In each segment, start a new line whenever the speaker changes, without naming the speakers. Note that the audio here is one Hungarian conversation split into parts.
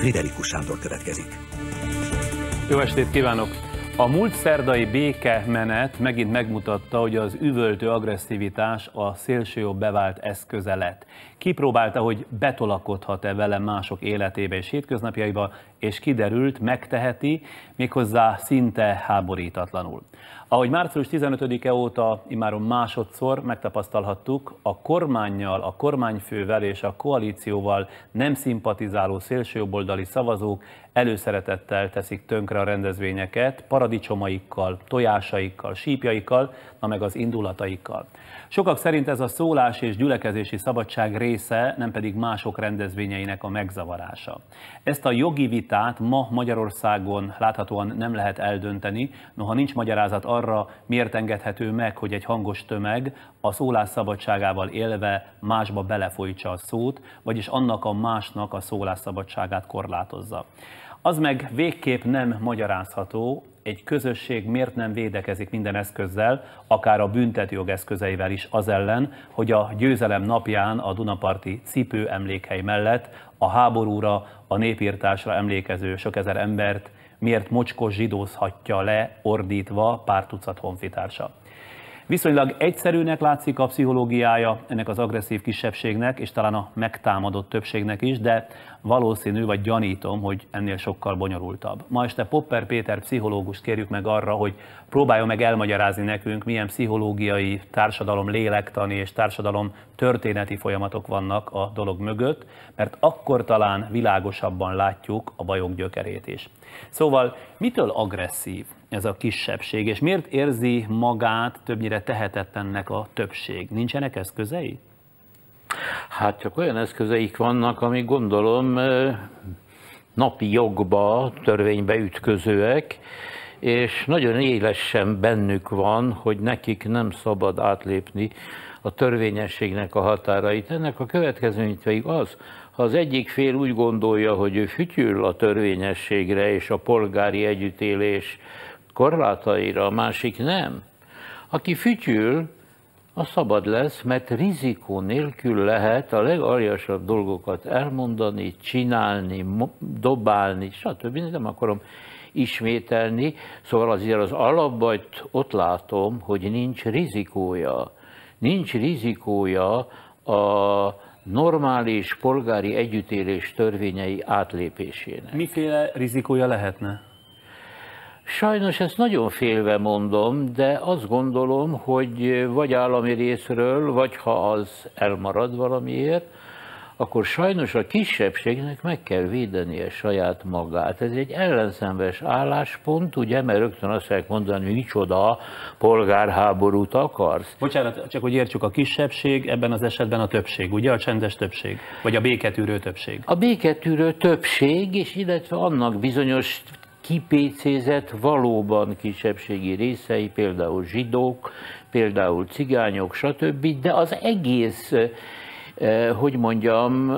Friderikus Sándor következik.
Jó estét kívánok! A múlt szerdai békemenet megint megmutatta, hogy az üvöltő agresszivitás a szélsőjobb bevált eszköze lett. Kipróbálta, hogy betolakodhat-e vele mások életébe és hétköznapjaiba, és kiderült, megteheti, méghozzá szinte háborítatlanul. Ahogy március 15-e óta immáron másodszor megtapasztalhattuk, a kormánnyal, a kormányfővel és a koalícióval nem szimpatizáló szélsőjobboldali szavazók előszeretettel teszik tönkre a rendezvényeket, paradicsomaikkal, tojásaikkal, sípjaikkal, na meg az indulataikkal. Sokak szerint ez a szólás és gyülekezési szabadság része, nem pedig mások rendezvényeinek a megzavarása. Ezt a jogi vitát ma Magyarországon láthatóan nem lehet eldönteni, noha nincs magyarázat arra, miért engedhető meg, hogy egy hangos tömeg a szólás szabadságával élve másba belefolytsa a szót, vagyis annak a másnak a szólásszabadságát korlátozza. Az meg végképp nem magyarázható, egy közösség miért nem védekezik minden eszközzel, akár a büntetőjog eszközeivel is az ellen, hogy a győzelem napján a dunaparti cipőemlékhely mellett a háborúra, a népirtásra emlékező sok ezer embert miért mocskos zsidózhatja le ordítva pár tucat honfitársa. Viszonylag egyszerűnek látszik a pszichológiája ennek az agresszív kisebbségnek, és talán a megtámadott többségnek is, de valószínű, vagy gyanítom, hogy ennél sokkal bonyolultabb. Ma este Popper Péter pszichológust kérjük meg arra, hogy próbálja meg elmagyarázni nekünk, milyen pszichológiai, társadalom lélektani és társadalom történeti folyamatok vannak a dolog mögött, mert akkor talán világosabban látjuk a bajok gyökerét is. Szóval mitől agresszív ez a kisebbség, és miért érzi magát többnyire tehetetlennek a többség? Nincsenek eszközei?
Hát csak olyan eszközeik vannak, amik gondolom napi jogba, törvénybe ütközőek, és nagyon élesen bennük van, hogy nekik nem szabad átlépni a törvényességnek a határait. Ennek a következménye pedig az, ha az egyik fél úgy gondolja, hogy ő fütyül a törvényességre és a polgári együttélés korlátaira, a másik nem. Aki fütyül, az szabad lesz, mert rizikó nélkül lehet a legaljasabb dolgokat elmondani, csinálni, dobálni, stb. Nem akarom ismételni, szóval azért az alapbajt ott látom, hogy nincs rizikója. Nincs rizikója a normális polgári együttélés törvényei átlépésének.
Miféle rizikója lehetne?
Sajnos ezt nagyon félve mondom, de azt gondolom, hogy vagy állami részről, vagy ha az elmarad valamiért, akkor sajnos a kisebbségnek meg kell védenie saját magát. Ez egy ellenszenves álláspont, ugye, mert rögtön azt fogják mondani, hogy micsoda polgárháborút akarsz.
Bocsánat, csak hogy értsük, a kisebbség ebben az esetben a többség, ugye, a csendes többség, vagy a béketűrő többség?
A béketűrő többség, és illetve annak bizonyos kipécézett valóban kisebbségi részei, például zsidók, például cigányok, stb., de az egész, hogy mondjam,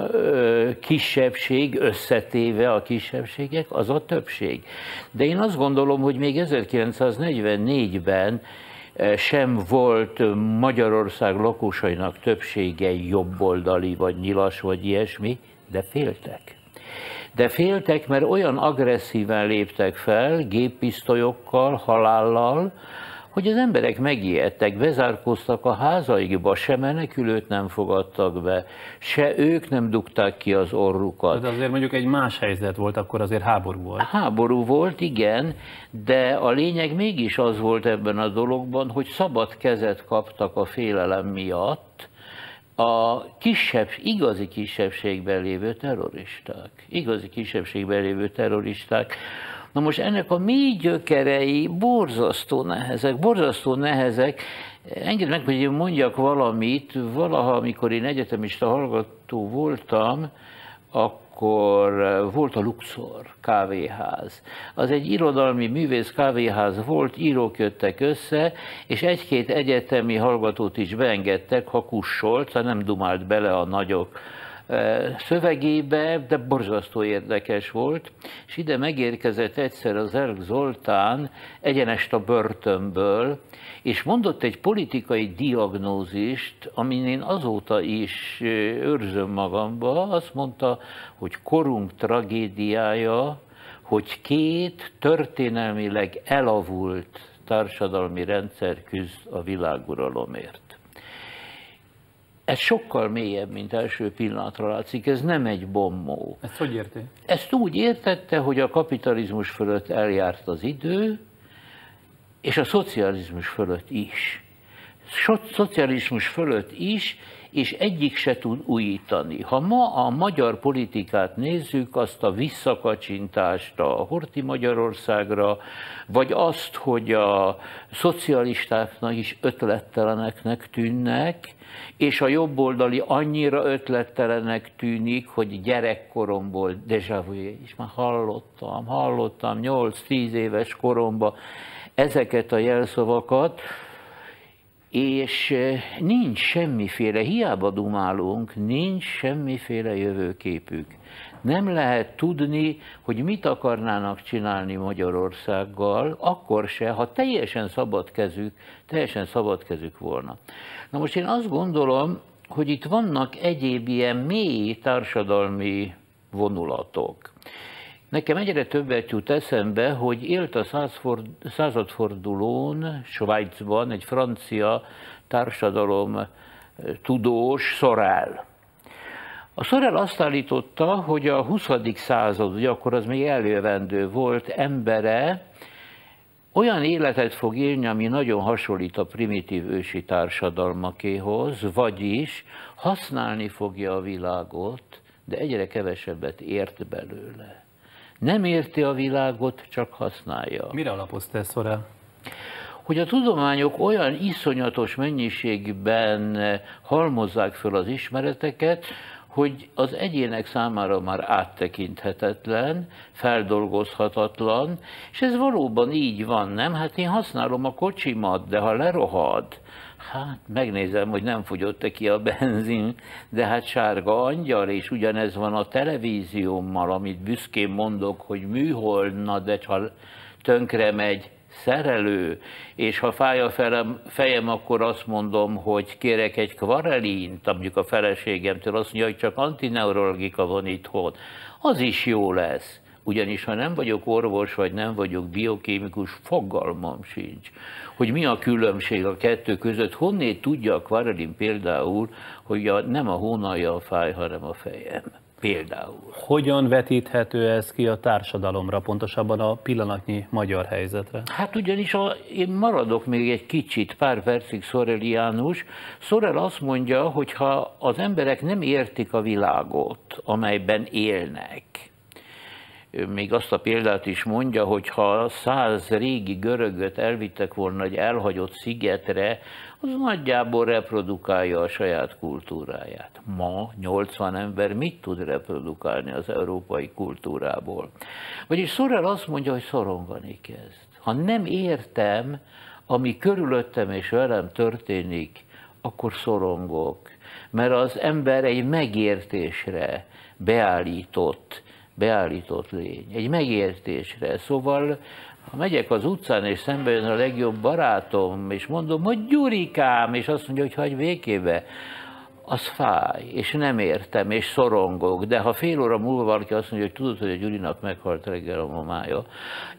kisebbség, összetéve a kisebbségek, az a többség. De én azt gondolom, hogy még 1944-ben sem volt Magyarország lakosainak többsége jobboldali, vagy nyilas, vagy ilyesmi, de féltek. De féltek, mert olyan agresszíven léptek fel, géppisztolyokkal, halállal, hogy az emberek megijedtek, bezárkóztak a házaikba, se menekülőt nem fogadtak be, se ők nem dugták ki az orrukat.
De azért mondjuk egy más helyzet volt, akkor azért háború volt.
Háború volt, igen, de a lényeg mégis az volt ebben a dologban, hogy szabad kezet kaptak a félelem miatt, a igazi kisebbségben lévő terroristák. Igazi kisebbségben lévő terroristák. Na most ennek a mély gyökerei borzasztó nehezek. Engedd meg, hogy én mondjak valamit. Valaha, amikor én egyetemista hallgató voltam, akkor volt a Luxor kávéház. Az egy irodalmi művész kávéház volt, írók jöttek össze, és egy-két egyetemi hallgatót is beengedtek, ha kussolt, ha nem dumált bele a nagyok szövegébe, de borzasztó érdekes volt, és ide megérkezett egyszer az Erk Zoltán egyenest a börtönből, és mondott egy politikai diagnózist, amin én azóta is őrzöm magamba. Azt mondta, hogy korunk tragédiája, hogy két történelmileg elavult társadalmi rendszer küzd a világuralomért. Ez sokkal mélyebb, mint első pillanatra látszik, ez nem egy bombó.
Ezt hogy érti?
Ezt úgy értette, hogy a kapitalizmus fölött eljárt az idő, és a szocializmus fölött is. Szocializmus fölött is, és egyik se tud újítani. Ha ma a magyar politikát nézzük, azt a visszakacsintást a Horthy Magyarországra, vagy azt, hogy a szocialistáknak is ötletteleneknek tűnnek, és a jobboldali annyira ötlettelenek tűnik, hogy gyerekkoromból déjà vu, és már hallottam 8-10 éves koromban ezeket a jelszavakat, és nincs semmiféle, hiába dumálunk, nincs semmiféle jövőképük. Nem lehet tudni, hogy mit akarnának csinálni Magyarországgal, akkor se, ha teljesen szabad kezük volna. Na most én azt gondolom, hogy itt vannak egyéb ilyen mély társadalmi vonulatok. Nekem egyre többet jut eszembe, hogy élt a századfordulón Svájcban egy francia társadalom tudós, Sorel. A Sorel azt állította, hogy a 20. század, ugye akkor az még eljövendő volt, embere olyan életet fog élni, ami nagyon hasonlít a primitív ősi társadalmakéhoz, vagyis használni fogja a világot, de egyre kevesebbet ért belőle. Nem érti a világot, csak használja.
Mire alapozta ezt Sorel?
Hogy a tudományok olyan iszonyatos mennyiségben halmozzák föl az ismereteket, hogy az egyének számára már áttekinthetetlen, feldolgozhatatlan, és ez valóban így van, nem? Hát én használom a kocsimat, de ha lerohad, hát megnézem, hogy nem fogyott-e ki a benzin, de hát sárga angyal, és ugyanez van a televíziómmal, amit büszkén mondok, hogy műhold, na de ha tönkre megy, szerelő, és ha fáj a fejem, akkor azt mondom, hogy kérek egy kvarelint, mondjuk a feleségemtől azt mondja, hogy csak antineurologika van itthon, az is jó lesz. Ugyanis ha nem vagyok orvos, vagy nem vagyok biokémikus, fogalmam sincs, hogy mi a különbség a kettő között. Honnét tudja a kvarelin például, hogy nem a hónalja a fáj, hanem a fejem. Például.
Hogyan vetíthető ez ki a társadalomra, pontosabban a pillanatnyi magyar helyzetre?
Hát ugyanis én maradok még egy kicsit, pár percig Soreliánus. Sorel azt mondja, hogy ha az emberek nem értik a világot, amelyben élnek, még azt a példát is mondja, hogy ha 100 régi görögöt elvittek volna egy elhagyott szigetre, az nagyjából reprodukálja a saját kultúráját. Ma 80 ember mit tud reprodukálni az európai kultúrából? Vagyis Sorel azt mondja, hogy szorongani kezd. Ha nem értem, ami körülöttem és velem történik, akkor szorongok. Mert az ember egy megértésre beállított lény, egy megértésre. Szóval, ha megyek az utcán, és szembe jön a legjobb barátom, és mondom, hogy Gyurikám, és azt mondja, hogy hagyj békébe, az fáj, és nem értem, és szorongok, de ha fél óra múlva valaki azt mondja, hogy tudod, hogy a Gyurinak meghalt reggel a mamája,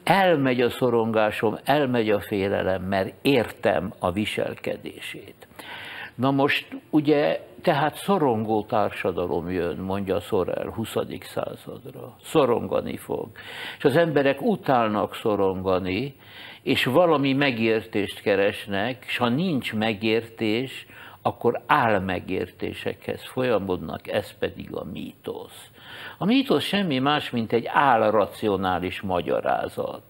elmegy a szorongásom, elmegy a félelem, mert értem a viselkedését. Na most ugye, tehát szorongó társadalom jön, mondja Sorel, 20. századra. Szorongani fog. És az emberek utálnak szorongani, és valami megértést keresnek, és ha nincs megértés, akkor álmegértésekhez folyamodnak, ez pedig a mítosz. A mítosz semmi más, mint egy álracionális magyarázat.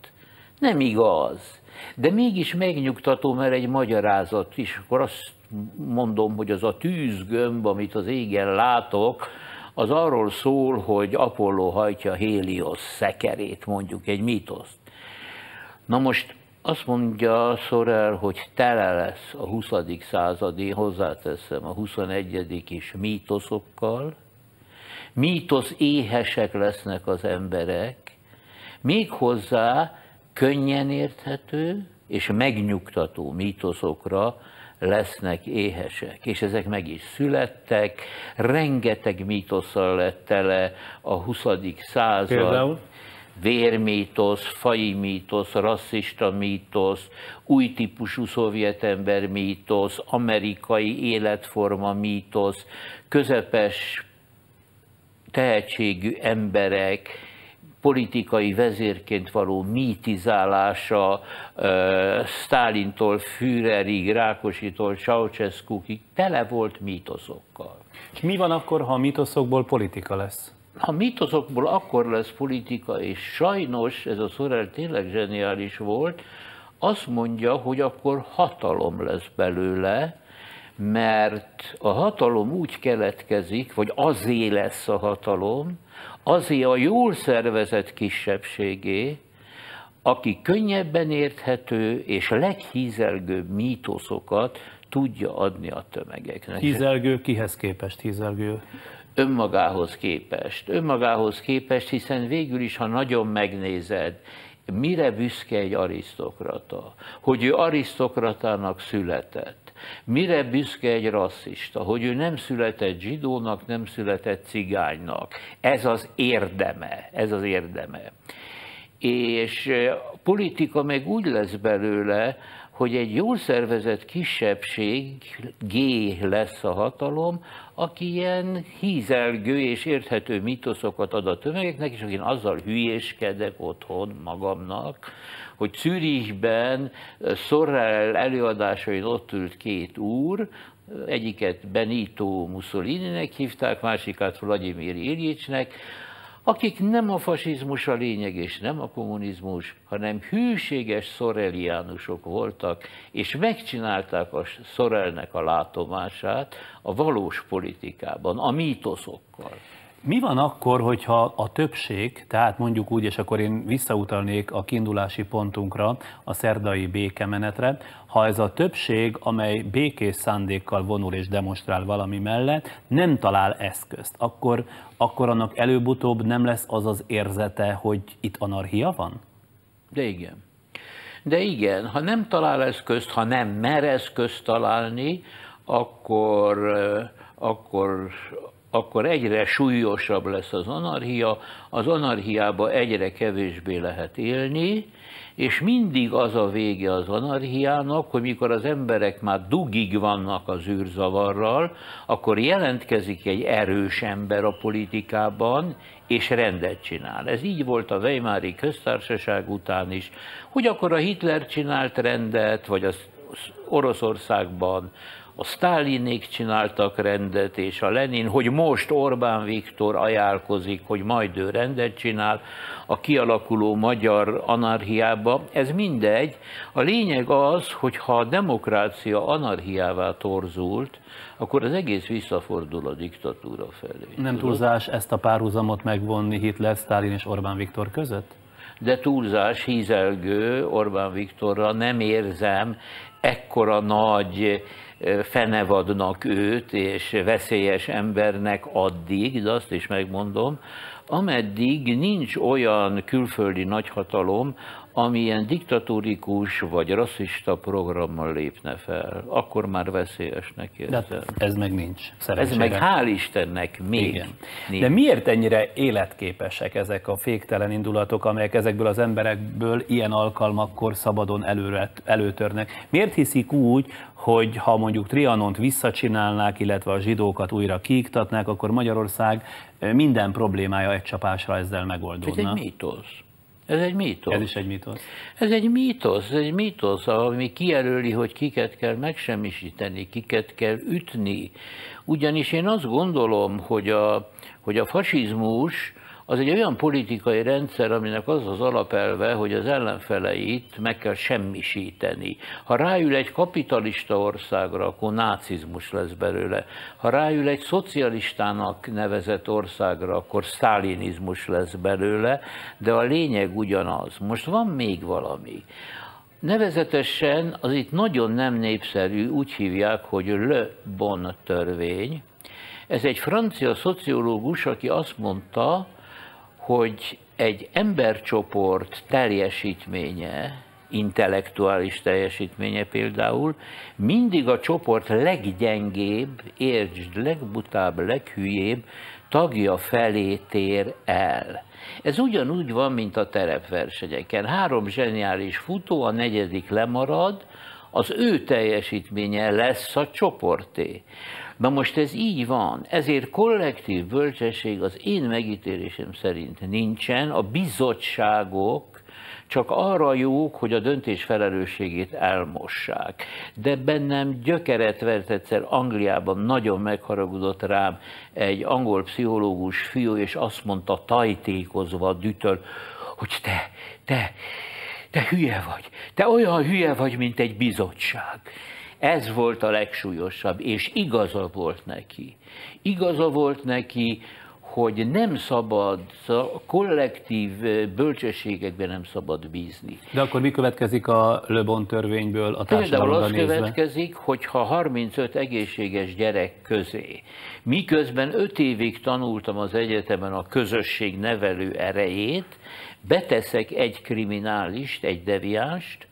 Nem igaz, de mégis megnyugtató, mert egy magyarázat is, akkor azt mondom, hogy az a tűzgömb, amit az égen látok, az arról szól, hogy Apolló hajtja Héliosz szekerét, mondjuk egy mítoszt. Na most azt mondja Sorel, hogy tele lesz a 20. századi, hozzáteszem a 21. is mítoszokkal, mítosz éhesek lesznek az emberek, méghozzá könnyen érthető és megnyugtató mítoszokra lesznek éhesek, és ezek meg is születtek, rengeteg mítosszal lett tele a 20. század.
Például?
Vérmítosz, faji mítosz, rasszista mítosz, új típusú szovjetember mítosz, amerikai életforma mítosz, közepes tehetségű emberek politikai vezérként való mítizálása, Sztálintól Führerig, Rákositól Ceausescuig tele volt mítoszokkal.
És mi van akkor, ha a mítoszokból politika lesz?
A mítoszokból akkor lesz politika, és sajnos, ez a Sorel tényleg zseniális volt, azt mondja, hogy akkor hatalom lesz belőle, mert a hatalom úgy keletkezik, vagy azé lesz a hatalom, azé a jól szervezett kisebbségé, aki könnyebben érthető és leghízelgőbb mítoszokat tudja adni a tömegeknek.
Hízelgő kihez képest hízelgő?
Önmagához képest, hiszen végül is, ha nagyon megnézed, mire büszke egy arisztokrata, hogy ő arisztokratának született, mire büszke egy rasszista, hogy ő nem született zsidónak, nem született cigánynak. Ez az érdeme, ez az érdeme. És a politika meg úgy lesz belőle, hogy egy jól szervezett kisebbségé lesz a hatalom, aki ilyen hízelgő és érthető mítoszokat ad a tömegeknek, és akin azzal hülyéskedek otthon magamnak, hogy Zürichben Sorel előadásain ott ült két úr, egyiket Benito Mussolininek hívták, másikát Vladimir Iljicsnek, akik nem a fasizmus a lényeg, és nem a kommunizmus, hanem hűséges szoreliánusok voltak, és megcsinálták a Sorelnek a látomását a valós politikában, a mítoszokkal.
Mi van akkor, hogyha a többség, tehát mondjuk úgy, és akkor én visszautalnék a kiindulási pontunkra, a szerdai békemenetre, ha ez a többség, amely békés szándékkal vonul és demonstrál valami mellett, nem talál eszközt, akkor annak előbb-utóbb nem lesz az az érzete, hogy itt anarchia van?
De igen. De igen, ha nem talál eszközt, ha nem mer eszközt találni, akkor egyre súlyosabb lesz az anarchiába egyre kevésbé lehet élni, és mindig az a vége az anarchiának, hogy mikor az emberek már dugig vannak az űrzavarral, akkor jelentkezik egy erős ember a politikában, és rendet csinál. Ez így volt a Weimári köztársaság után is, hogy akkor a Hitler csinált rendet, vagy az Oroszországban a Sztálinék csináltak rendet, és a Lenin, hogy most Orbán Viktor ajánlkozik, hogy majd ő rendet csinál a kialakuló magyar anarchiába. Ez mindegy. A lényeg az, hogy ha a demokrácia anarchiává torzult, akkor az egész visszafordul a diktatúra felé.
Nem túlzás ezt a párhuzamot megvonni Hitler, Sztálin és Orbán Viktor között?
De túlzás, hízelgő Orbán Viktorra, nem érzem ekkora nagy fenevadnak őt, és veszélyes embernek addig, de azt is megmondom, ameddig nincs olyan külföldi nagyhatalom, ami ilyen diktatórikus vagy rasszista programmal lépne fel, akkor már veszélyesnek érzem.
De ez meg nincs,
szerencsére. Ez meg hál' Istennek még
igen.
nincs.
De miért ennyire életképesek ezek a féktelen indulatok, amelyek ezekből az emberekből ilyen alkalmakkor szabadon előtörnek? Miért hiszik úgy, hogy ha mondjuk Trianont visszacsinálnák, illetve a zsidókat újra kiiktatnák, akkor Magyarország minden problémája egy csapásra ezzel megoldódna?
Ez egy mítosz. Ez egy mítosz.
Ez is egy mítosz.
Ez egy mítosz, ami kijelöli, hogy kiket kell megsemmisíteni, kiket kell ütni. Ugyanis én azt gondolom, hogy a fasizmus az egy olyan politikai rendszer, aminek az az alapelve, hogy az ellenfeleit meg kell semmisíteni. Ha ráül egy kapitalista országra, akkor nácizmus lesz belőle. Ha ráül egy szocialistának nevezett országra, akkor sztálinizmus lesz belőle, de a lényeg ugyanaz. Most van még valami. Nevezetesen az itt nagyon nem népszerű, úgy hívják, hogy Le Bon törvény. Ez egy francia szociológus, aki azt mondta, hogy egy embercsoport teljesítménye, intellektuális teljesítménye például, mindig a csoport leggyengébb, értsd, legbutább, leghülyébb tagja felé tér el. Ez ugyanúgy van, mint a terepversenyeken. 3 zseniális futó, a 4. lemarad, az ő teljesítménye lesz a csoporté. Na most ez így van, ezért kollektív bölcsesség az én megítélésem szerint nincsen, a bizottságok csak arra jók, hogy a döntés felelősségét elmossák. De bennem gyökeret vert egyszer Angliában, nagyon megharagudott rám egy angol pszichológus fiú, és azt mondta tajtékozva Dütől, hogy te hülye vagy, te olyan hülye vagy, mint egy bizottság. Ez volt a legsúlyosabb, és igaza volt neki. Igaza volt neki, hogy nem szabad, a kollektív bölcsességekben nem szabad bízni.
De akkor mi következik a Le Bon törvényből a társadalomra nézve?
Például az következik, hogyha 35 egészséges gyerek közé, miközben 5 évig tanultam az egyetemen a közösség nevelő erejét, beteszek egy kriminálist, egy deviánst,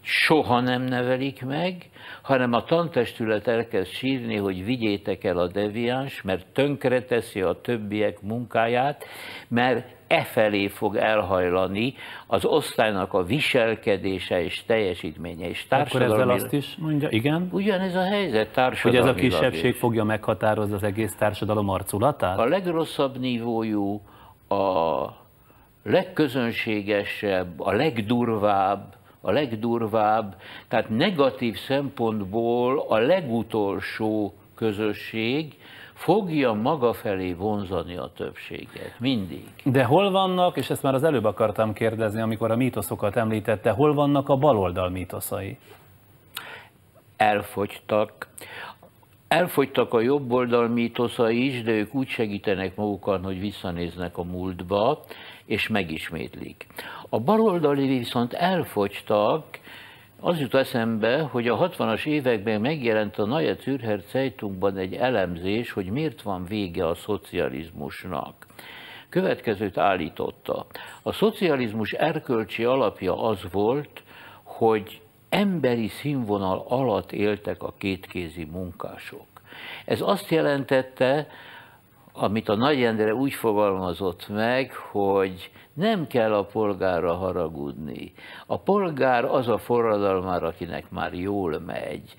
soha nem nevelik meg, hanem a tantestület elkezd sírni, hogy vigyétek el a deviáns, mert tönkreteszi a többiek munkáját, mert efelé fog elhajlani az osztálynak a viselkedése és teljesítménye. És
akkor ezzel azt is mondja, igen?
Ugyanez a helyzet társadalmilag.
Hogy ez a kisebbség fogja meghatározni az egész társadalom arculatát?
A legrosszabb nívójú, a legközönségesebb, a legdurvább, tehát negatív szempontból a legutolsó közösség fogja maga felé vonzani a többséget. Mindig.
De hol vannak, és ezt már az előbb akartam kérdezni, amikor a mítoszokat említette, hol vannak a baloldal mítoszai?
Elfogytak. Elfogytak a jobboldal mítoszai is, de ők úgy segítenek magukon, hogy visszanéznek a múltba, és megismétlik. A baloldali viszont elfogytak, az jut eszembe, hogy a 60-as években megjelent a Neue Zürcher Zeitungban egy elemzés, hogy miért van vége a szocializmusnak. Következőt állította. A szocializmus erkölcsi alapja az volt, hogy emberi színvonal alatt éltek a kétkézi munkások. Ez azt jelentette, amit a Nagy Endre úgy fogalmazott meg, hogy nem kell a polgárra haragudni. A polgár az a forradalmár, akinek már jól megy.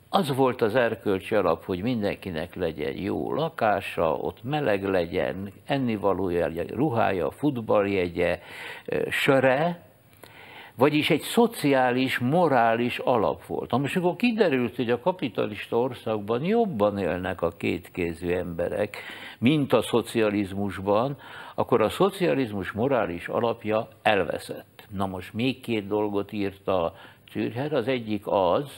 Az volt az erkölcsi alap, hogy mindenkinek legyen jó lakása, ott meleg legyen, ennivalója, ruhája, futballjegye, söre, vagyis egy szociális, morális alap volt. Most amikor kiderült, hogy a kapitalista országban jobban élnek a kétkézű emberek, mint a szocializmusban, akkor a szocializmus morális alapja elveszett. Na most még 2 dolgot írt a Zürcher, az egyik az,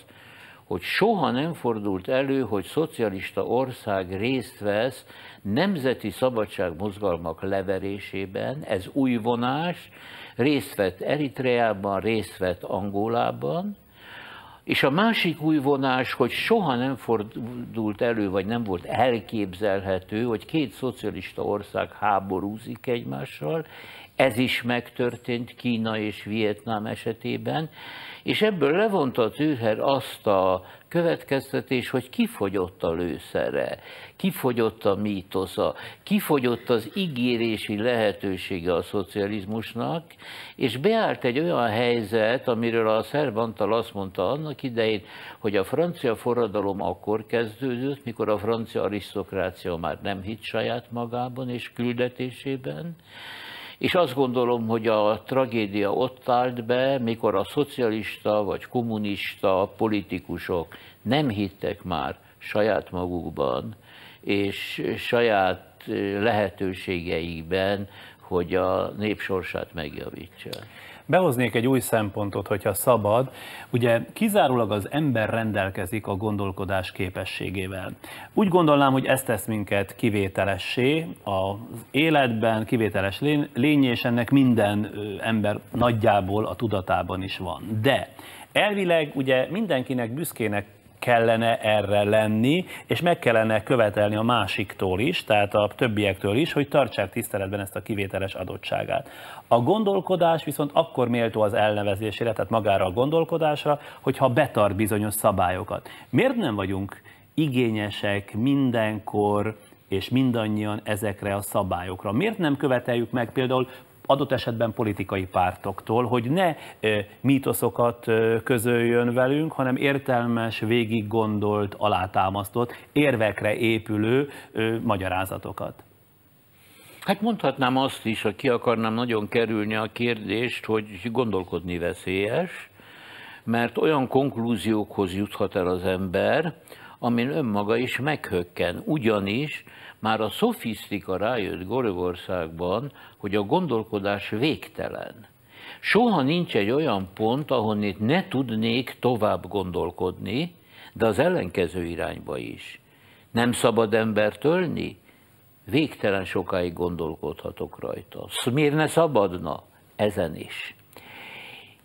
hogy soha nem fordult elő, hogy szocialista ország részt vesz nemzeti szabadságmozgalmak leverésében, ez új vonás, részt vett Eritreában, részt vett Angolában, és a másik új vonás, hogy soha nem fordult elő, vagy nem volt elképzelhető, hogy 2 szocialista ország háborúzik egymással, ez is megtörtént Kína és Vietnám esetében, és ebből levonta a Zürcher azt a következtetés, hogy kifogyott a lőszere, kifogyott a mítosza, kifogyott az ígérési lehetősége a szocializmusnak, és beállt egy olyan helyzet, amiről a Szerb Antal azt mondta annak idején, hogy a francia forradalom akkor kezdődött, mikor a francia arisztokrácia már nem hitt saját magában és küldetésében, és azt gondolom, hogy a tragédia ott állt be, mikor a szocialista vagy kommunista politikusok nem hittek már saját magukban, és saját lehetőségeikben, hogy a nép sorsát megjavítsák.
Behoznék egy új szempontot, hogyha szabad. Ugye kizárólag az ember rendelkezik a gondolkodás képességével. Úgy gondolnám, hogy ez tesz minket kivételessé az életben, kivételes lény, és ennek minden ember nagyjából a tudatában is van. De elvileg ugye mindenkinek büszkének kellene erre lenni, és meg kellene követelni a másiktól is, tehát a többiektől is, hogy tartsák tiszteletben ezt a kivételes adottságát. A gondolkodás viszont akkor méltó az elnevezésére, tehát magára a gondolkodásra, hogyha betart bizonyos szabályokat. Miért nem vagyunk igényesek mindenkor és mindannyian ezekre a szabályokra? Miért nem követeljük meg például adott esetben politikai pártoktól, hogy ne mítoszokat közöljön velünk, hanem értelmes, végig gondolt, alátámasztott, érvekre épülő magyarázatokat?
Hát mondhatnám azt is, ha ki akarnám nagyon kerülni a kérdést, hogy gondolkodni veszélyes, mert olyan konklúziókhoz juthat el az ember, amin önmaga is meghökken. Ugyanis már a szofisztika rájött Görögországban, hogy a gondolkodás végtelen. Soha nincs egy olyan pont, ahonnét ne tudnék tovább gondolkodni, de az ellenkező irányba is. Nem szabad embert ölni? Végtelen sokáig gondolkodhatok rajta. Miért ne szabadna? Ezen is.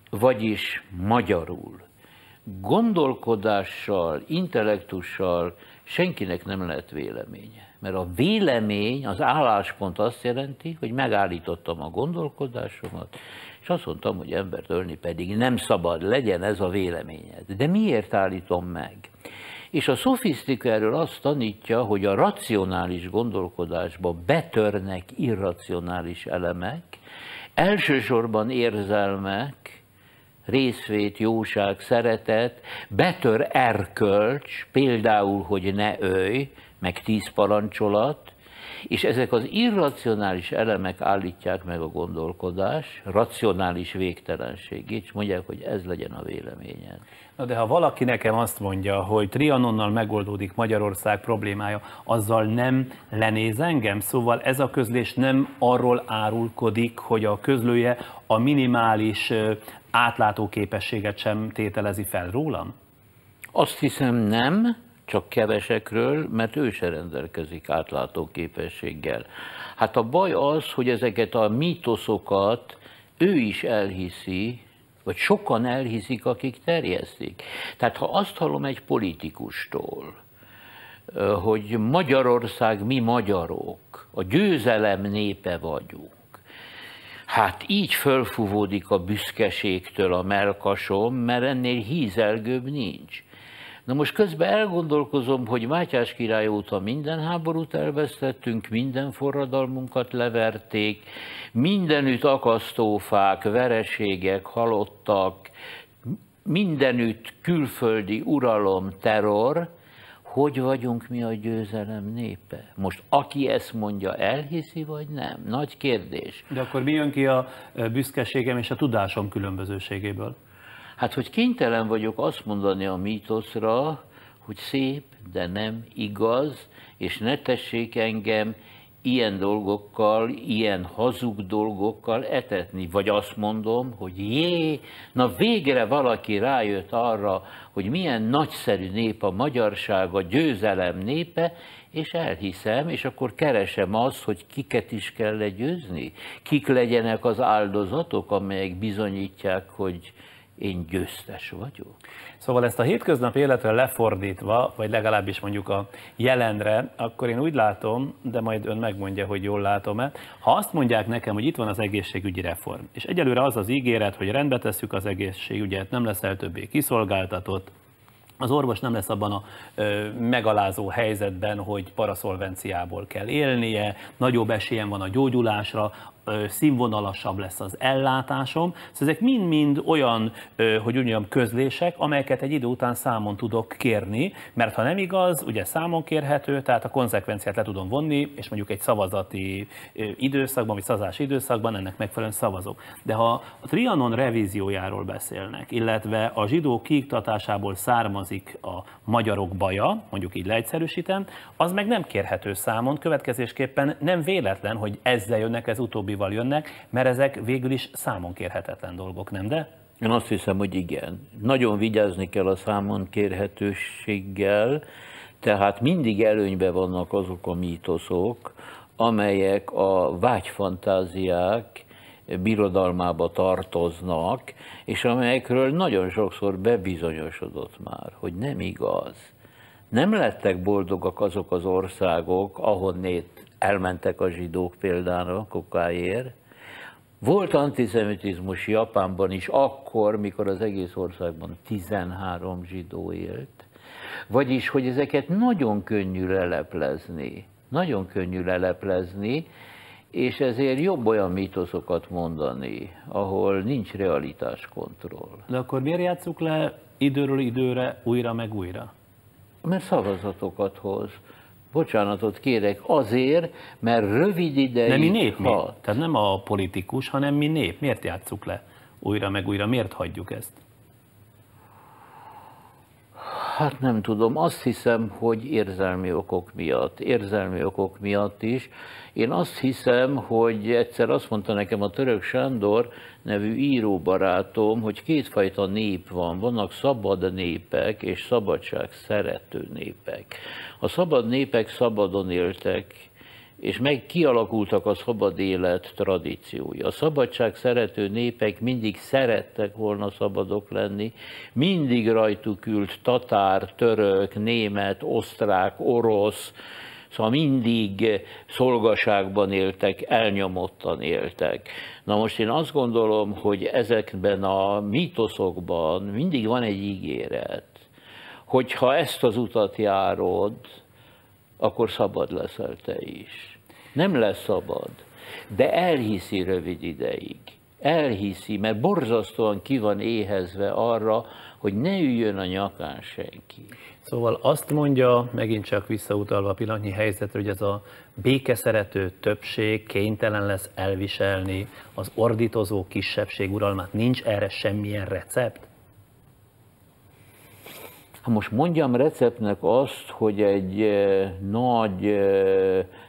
Vagyis magyarul. Gondolkodással, intellektussal senkinek nem lehet véleménye. Mert a vélemény, az álláspont azt jelenti, hogy megállítottam a gondolkodásomat, és azt mondtam, hogy embert ölni pedig nem szabad, legyen ez a véleményed. De miért állítom meg? És a szofisztika erről azt tanítja, hogy a racionális gondolkodásba betörnek irracionális elemek, elsősorban érzelmek, részvét, jóság, szeretet, betör erkölcs, például, hogy ne ölj, meg 10 parancsolat, és ezek az irracionális elemek állítják meg a gondolkodás, racionális végtelenségét, és mondják, hogy ez legyen a véleményed.
Na de ha valaki nekem azt mondja, hogy Trianonnal megoldódik Magyarország problémája, azzal nem lenéz engem? Szóval ez a közlés nem arról árulkodik, hogy a közlője a minimális átlátó képességet sem tételezi fel rólam?
Azt hiszem nem, csak kevesekről, mert ő se rendelkezik átlátó képességgel. Hát a baj az, hogy ezeket a mítoszokat ő is elhiszi, vagy sokan elhiszik, akik terjesztik. Tehát ha azt hallom egy politikustól, hogy Magyarország, mi magyarok, a győzelem népe vagyunk, hát így fölfúvódik a büszkeségtől a mellkasom, mert ennél hízelgőbb nincs. Na most közben elgondolkozom, hogy Mátyás király óta minden háborút elvesztettünk, minden forradalmunkat leverték, mindenütt akasztófák, vereségek, halottak, mindenütt külföldi uralom, terror. Hogy vagyunk mi a győzelem népe? Most aki ezt mondja, elhiszi vagy nem? Nagy kérdés.
De akkor mi jön ki a büszkeségem és a tudásom különbözőségéből?
Hát, hogy kénytelen vagyok azt mondani a mítoszra, hogy szép, de nem igaz, és ne tessék engem ilyen dolgokkal, ilyen hazug dolgokkal etetni. Vagy azt mondom, hogy jé, na végre valaki rájött arra, hogy milyen nagyszerű nép a magyarság, a győzelem népe, és elhiszem, és akkor keresem azt, hogy kiket is kell legyőzni. Kik legyenek az áldozatok, amelyek bizonyítják, hogy én győztes vagyok.
Szóval ezt a hétköznapi életre lefordítva, vagy legalábbis mondjuk a jelenre, akkor én úgy látom, de majd ön megmondja, hogy jól látom-e, ha azt mondják nekem, hogy itt van az egészségügyi reform, és egyelőre az az ígéret, hogy rendbe tesszük az egészségügyet, nem leszel többé kiszolgáltatott, az orvos nem lesz abban a megalázó helyzetben, hogy paraszolvenciából kell élnie, nagyobb esélyen van a gyógyulásra, színvonalasabb lesz az ellátásom. Szóval ezek mind-mind olyan, hogy úgy mondjam, közlések, amelyeket egy idő után számon tudok kérni, mert ha nem igaz, ugye számon kérhető, tehát a konzekvenciát le tudom vonni, és mondjuk egy szavazati időszakban, vagy szavazási időszakban ennek megfelelően szavazok. De ha a Trianon revíziójáról beszélnek, illetve a zsidók kiiktatásából származik a magyarok baja, mondjuk így leegyszerűsítem, az meg nem kérhető számon, következésképpen nem véletlen, hogy ezzel jönnek, ez utóbbival jönnek, mert ezek végül is számon kérhetetlen dolgok, nem de?
Én azt hiszem, hogy igen. Nagyon vigyázni kell a számon kérhetőséggel, tehát mindig előnyben vannak azok a mítoszok, amelyek a vágyfantáziák birodalmába tartoznak, és amelyekről nagyon sokszor bebizonyosodott már, hogy nem igaz. Nem lettek boldogak azok az országok, ahonnét elmentek a zsidók például kokáért. Volt antiszemitizmus Japánban is akkor, mikor az egész országban 13 zsidó élt. Vagyis, hogy ezeket nagyon könnyű leleplezni. Nagyon könnyű leleplezni, és ezért jobb olyan mítoszokat mondani, ahol nincs realitáskontroll.
De akkor miért játsszuk le időről időre, újra meg újra?
Mert szavazatokat hoz. Bocsánatot kérek, azért, mert rövid ideig...
Nem mi nép, mi? Tehát nem a politikus, hanem mi nép. Miért játsszuk le újra meg újra? Miért hagyjuk ezt?
Hát nem tudom, azt hiszem, hogy érzelmi okok miatt is. Én azt hiszem, hogy egyszer azt mondta nekem a Török Sándor nevű íróbarátom, hogy kétfajta nép van. Vannak szabad népek és szabadság szerető népek. A szabad népek szabadon éltek, és kialakultak a szabad élet tradíciói. A szabadság szerető népek mindig szerettek volna szabadok lenni, mindig rajtuk ült tatár, török, német, osztrák, orosz, szóval mindig szolgaságban éltek, elnyomottan éltek. Na most én azt gondolom, hogy ezekben a mítoszokban mindig van egy ígéret, hogyha ezt az utat járod, akkor szabad leszel te is. Nem lesz szabad, de elhiszi rövid ideig. Elhiszi, mert borzasztóan ki van éhezve arra, hogy ne üljön a nyakán senki.
Szóval azt mondja, megint csak visszautalva a pillanatnyi helyzetre, hogy ez a békeszerető többség kénytelen lesz elviselni az ordítozó kisebbség uralmát. Nincs erre semmilyen recept?
Ha most mondjam receptnek azt, hogy egy nagy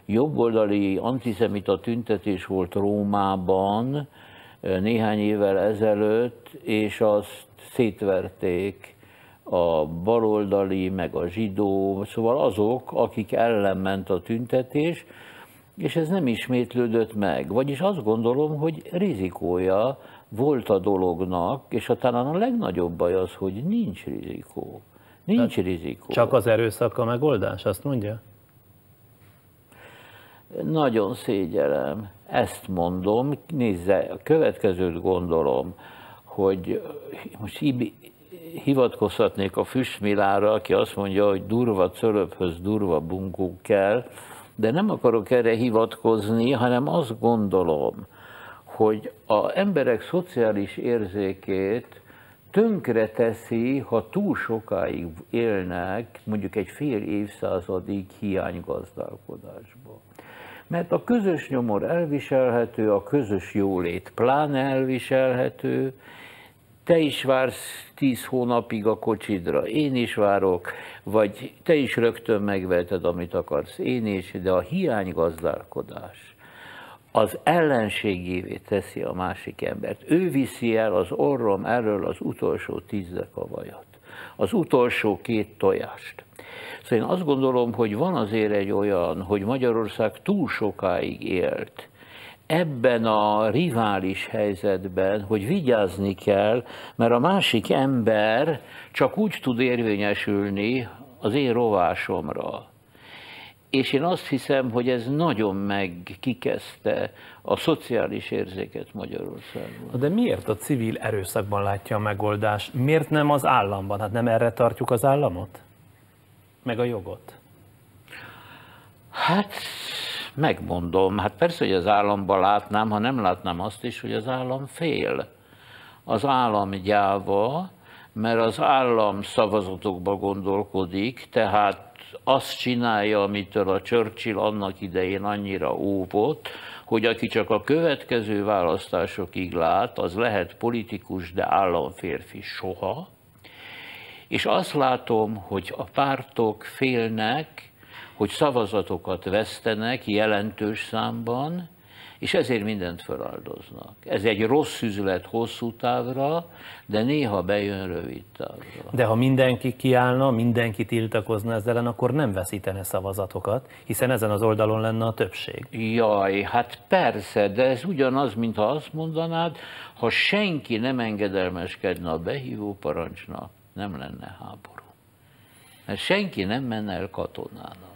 jobboldali antiszemita tüntetés volt Rómában néhány évvel ezelőtt, és azt szétverték a baloldali, meg a zsidó, szóval azok, akik ellen ment a tüntetés, és ez nem ismétlődött meg. Vagyis azt gondolom, hogy rizikója volt a dolognak, és talán a legnagyobb baj az, hogy nincs rizikó. Nincs rizikó.
Csak az erőszak a megoldás, azt mondja?
Nagyon szégyellem. Ezt mondom, nézze, a következőt gondolom, hogy most hivatkozhatnék a Füstmillára, aki azt mondja, hogy durva cölöphöz durva bunkó kell, de nem akarok erre hivatkozni, hanem azt gondolom, hogy az emberek szociális érzékét tönkre teszi, ha túl sokáig élnek, mondjuk egy fél évszázadig hiánygazdálkodásba. Mert a közös nyomor elviselhető, a közös jólét pláne elviselhető, te is vársz 10 hónapig a kocsidra, én is várok, vagy te is rögtön megveheted, amit akarsz, én is, de a hiánygazdálkodás az ellenségévé teszi a másik embert. Ő viszi el az orrom elől az utolsó 10 dekavajat, az utolsó 2 tojást. Szóval én azt gondolom, hogy van azért egy olyan, hogy Magyarország túl sokáig élt ebben a rivális helyzetben, hogy vigyázni kell, mert a másik ember csak úgy tud érvényesülni az én rovásomra. És én azt hiszem, hogy ez nagyon megkikezdte a szociális érzéket Magyarországon.
De miért a civil erőszakban látja a megoldást? Miért nem az államban? Hát nem erre tartjuk az államot? Meg a jogot?
Hát megmondom, hát persze, hogy az államban látnám, ha nem látnám azt is, hogy az állam fél. Az állam gyáva, mert az állam szavazatokba gondolkodik, tehát azt csinálja, amitől a Churchill annak idején annyira óvott, hogy aki csak a következő választásokig lát, az lehet politikus, de államférfi soha. És azt látom, hogy a pártok félnek, hogy szavazatokat vesztenek jelentős számban, és ezért mindent feláldoznak. Ez egy rossz üzlet hosszú távra, de néha bejön rövid távra.
De ha mindenki kiállna, mindenki tiltakozna ezzel ellen, akkor nem veszítene szavazatokat, hiszen ezen az oldalon lenne a többség.
Jaj, hát persze, de ez ugyanaz, mintha azt mondanád, ha senki nem engedelmeskedne a behívó parancsnak, nem lenne háború. Mert senki nem menne el katonának.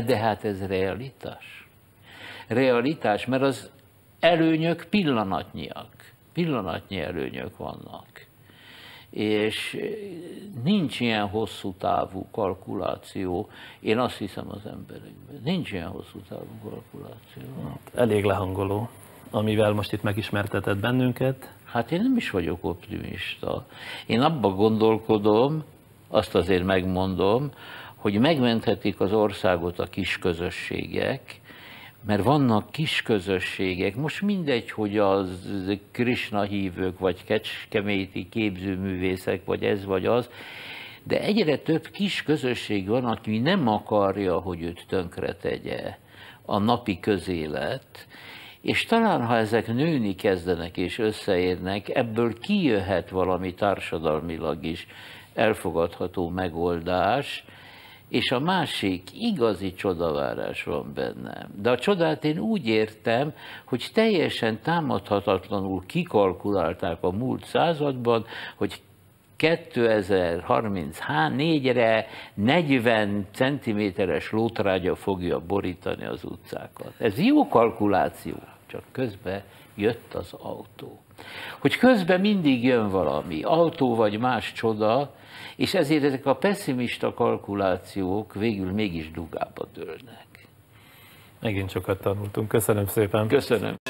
De hát ez realitás. Realitás, mert az előnyök pillanatnyiak. Pillanatnyi előnyök vannak. És nincs ilyen hosszú távú kalkuláció, én azt hiszem az emberekben. Nincs ilyen hosszú távú kalkuláció.
Elég lehangoló, amivel most itt megismertetett bennünket.
Hát én nem is vagyok optimista. Én abba gondolkodom, azt azért megmondom, hogy megmenthetik az országot a kis közösségek, mert vannak kis közösségek, most mindegy, hogy az Krisna hívők, vagy kecskeméti képzőművészek, vagy ez vagy az, de egyre több kis közösség van, aki nem akarja, hogy őt tönkretegye a napi közélet, és talán, ha ezek nőni kezdenek és összeérnek, ebből kijöhet valami társadalmilag is elfogadható megoldás, és a másik, igazi csodavárás van bennem. De a csodát én úgy értem, hogy teljesen támadhatatlanul kikalkulálták a múlt században, hogy 2034-re 40 centiméteres lótrágya fogja borítani az utcákat. Ez jó kalkuláció, csak közben jött az autó. Hogy közben mindig jön valami, autó vagy más csoda, és ezért ezek a pesszimista kalkulációk végül mégis dugába dőlnek.
Megint sokat tanultunk. Köszönöm szépen.
Köszönöm.